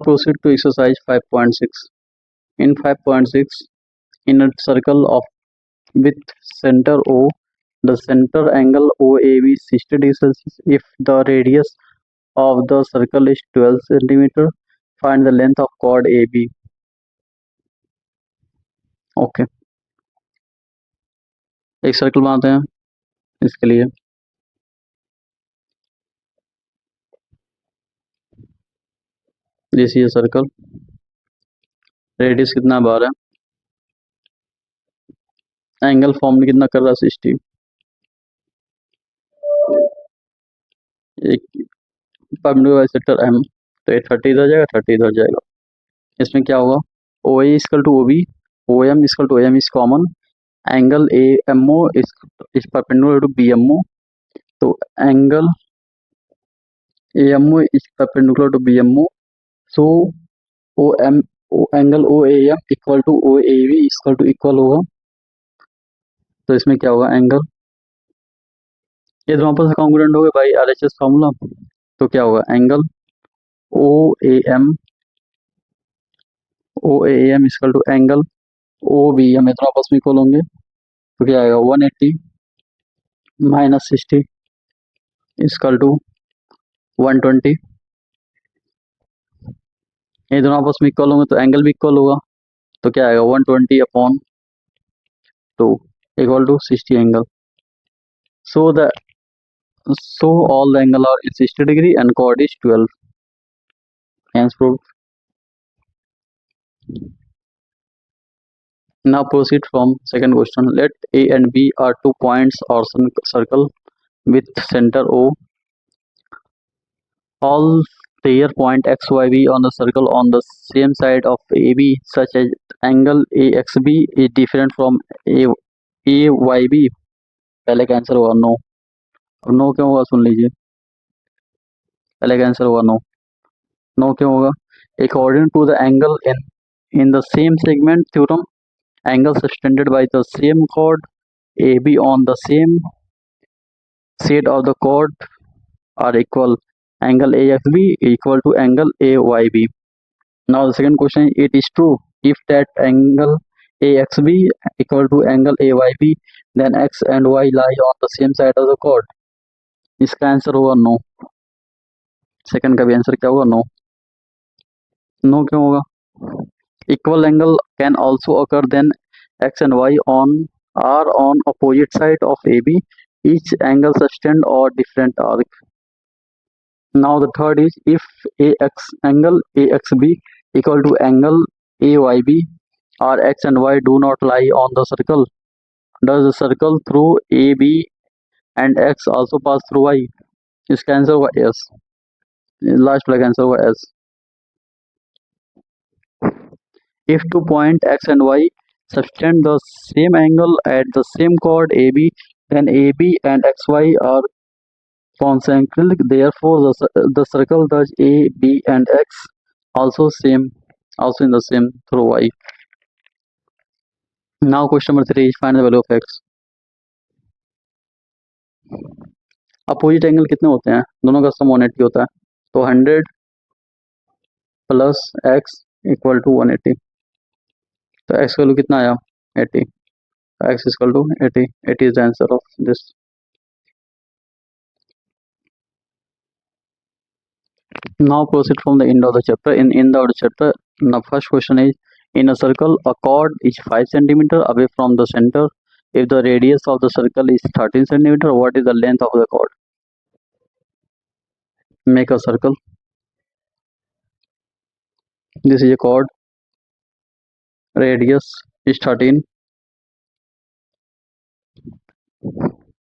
Proceed to exercise 5.6. In 5.6, in a circle of with center O, the center angle OAB is 60 degrees Celsius. If the radius of the circle is 12 centimeter, find the length of chord AB. Okay, एक circle बनाते हैं इसके लिए। This is circle, radius कितना 12, angle form कितना कर रहा है 60। एक परपेंडिकुलर सेक्टर M, तो ये 30 इधर जाएगा, 30 इधर जाएगा। इसमें क्या होगा, O A equal to O B, O M equal to M is common, angle A M O is perpendicular to B M O, तो angle A M O is perpendicular to B M O, so O M angle O A M equal to O A B equal होगा। तो इसमें क्या होगा, angle ये दोनों आपस में कॉन्ग्रुएंट हो गए भाई, आरएचएस फॉर्मूला। तो क्या होगा, angle O A M equal to angle O B M, ये दोनों आपस में इक्वल होंगे। तो क्या आएगा, 180 माइनस 60 इक्वल टू 120। ये दोनों आपस में इक्वल होंगे तो एंगल भी इक्वल होगा। तो क्या आएगा, 120 upon 2 equal to 60 angle. So all the angle are 60 degree and chord is 12. Hence proved. Now proceed from second question. Let A and B are 2 points or circle with center O. All their point XYB on the circle on the same side of AB, such as angle AXB is different from AYB. पहले का answer होगा no. अब no क्यों होगा सुन लीजिए, पहले का answer होगा नो। नो क्यों होगा, according to the angle in the same segment theorem, angles extended by the same chord AB on the same side of the chord are equal. Angle AXB equal to angle AYB. Now the second question, it is true if that angle AXB equal to angle AYB, then X and Y lie on the same side of the chord. इसका answer होगा no. Second का भी answer क्या होगा, no. No क्यों होगा, equal angle can also occur then X and Y are on opposite side of AB, each angle extend or different arc. Now the third is, if angle AXB equal to angle AYB, or X and Y do not lie on the circle, does the circle through AB and X also pass through Y? इसका answer होगा S, last वाला answer होगा S। If 2 points X and Y subtend the same angle at the same chord AB, then AB and XY are concentric. Therefore, the circle does A, B, and X also in the same through Y. Now question number 3 is find the value of X. Opposite angle कितने होते हैं, दोनों का सम 180 होता है, तो 100 plus X equal to 180। तो X value कितना आया, 80। X equal to 80। 80 is the answer of this. Now proceed from the end of the chapter. In the end of the chapter, the first question is, in a circle, a chord is 5 centimeter away from the center. If the radius of the circle is 13 centimeter, what is the length of the chord? Make a circle. This is a chord. Radius is 13.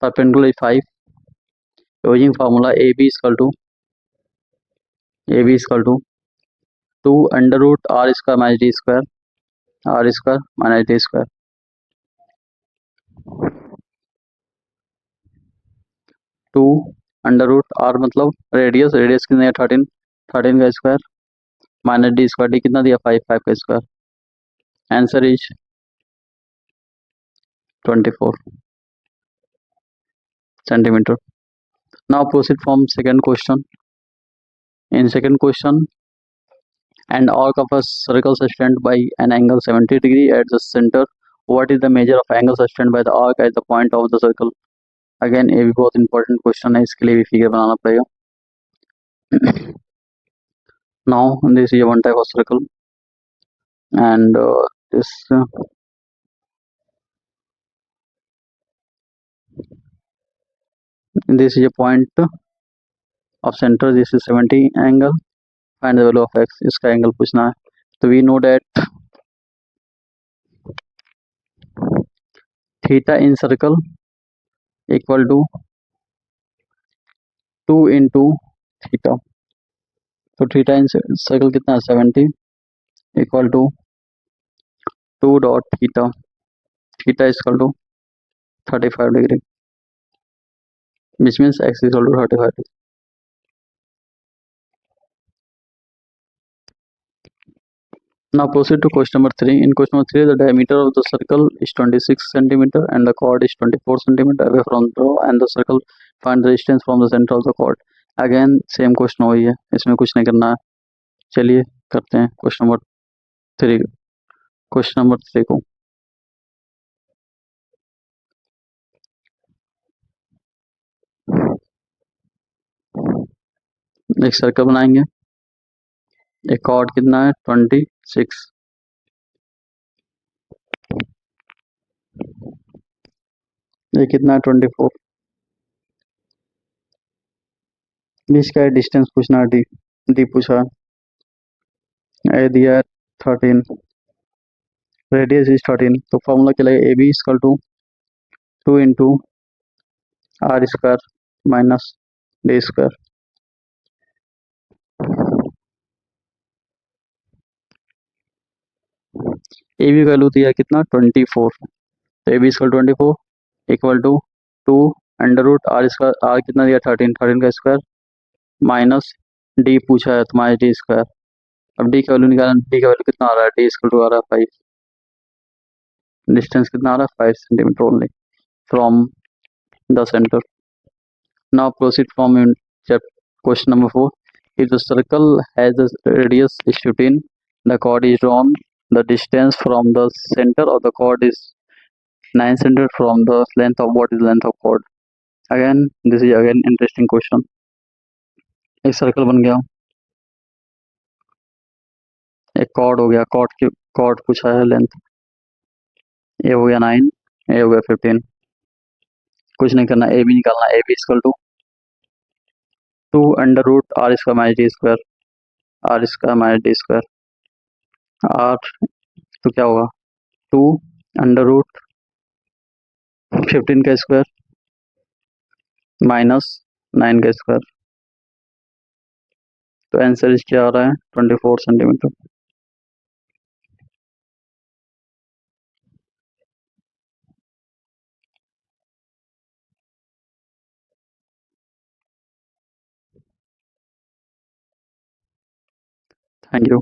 Perpendicular is 5. Using formula AB is equal to 2 under root R square minus D square. R square minus D square. 2 under root R मतलब radius कितना है 13 का square minus D square, D कितना दिया 5 का square. Answer is 24 centimetre. Now proceed from second question. In second question and arc of a circle sustained by an angle 70 degree at the center. What is the measure of angle sustained by the arc at the point of the circle? Again ये भी बहुत important question है, इसके लिए भी figure बनाना पड़ेगा. Now this is one type of circle, and this this is a point of center. This is 70 angle. Find the value of x. इसका angle पूछना है. तो we know that theta in circle equal to 2 into theta. तो theta in circle कितना है 70 equal to 2 dot theta. Theta equal to 35 degree, which means x is equal to 35 degree. Now proceed to question number 3. In question number 3, the diameter of the circle is 26 centimeter and the chord is 24 centimeter away from the draw, and the circle find the distance from the center of the chord. Again same question वही है, इसमें कुछ नहीं करना है. चलिए करते हैं क्वेश्चन नंबर 3 को. एक सर्कल बनाएंगे. एक कॉर्ड कितना है 26, ये कितना है 24. बीच का डिस्टेंस पूछना है, डी पूछा है, ए दिया है 13, रेडियस इज 13. तो फॉर्मूला क्या लगेगा, A B equal to 2 into R square minus D square. A B value दिया कितना 24. तो A B square 24 equal to 2 under root R square. R कितना दिया 13 का स्क्वायर माइनस डी पूछा है तो माइनस डी स्क्वायर. अब डी का वैल्यू निकालना. डी का वैल्यू कितना आ रहा है, डी स्क्वायर टू आ रहा है 5. डिस्टेंस कितना आ रहा है 5 centimetre only from the centre. Now proceed from question number 4. If the circle has a radius is 15, the chord is drawn. The distance from the center of the chord is 9 centimeter from the length of what is length of chord. Again this is again interesting question. एक circle बन गया, एक cord हो गया, cord पूछा है length. ए हो गया 9, ए हो गया 15. कुछ नहीं करना, ए बी निकालना. A B equal to 2 under root R square minus D square. R square minus D square. R तो क्या होगा 2 अंडर रूट 15 का स्क्वायर माइनस 9 का स्क्वायर. तो आंसर क्या आ रहा है 24 सेंटीमीटर. Thank you.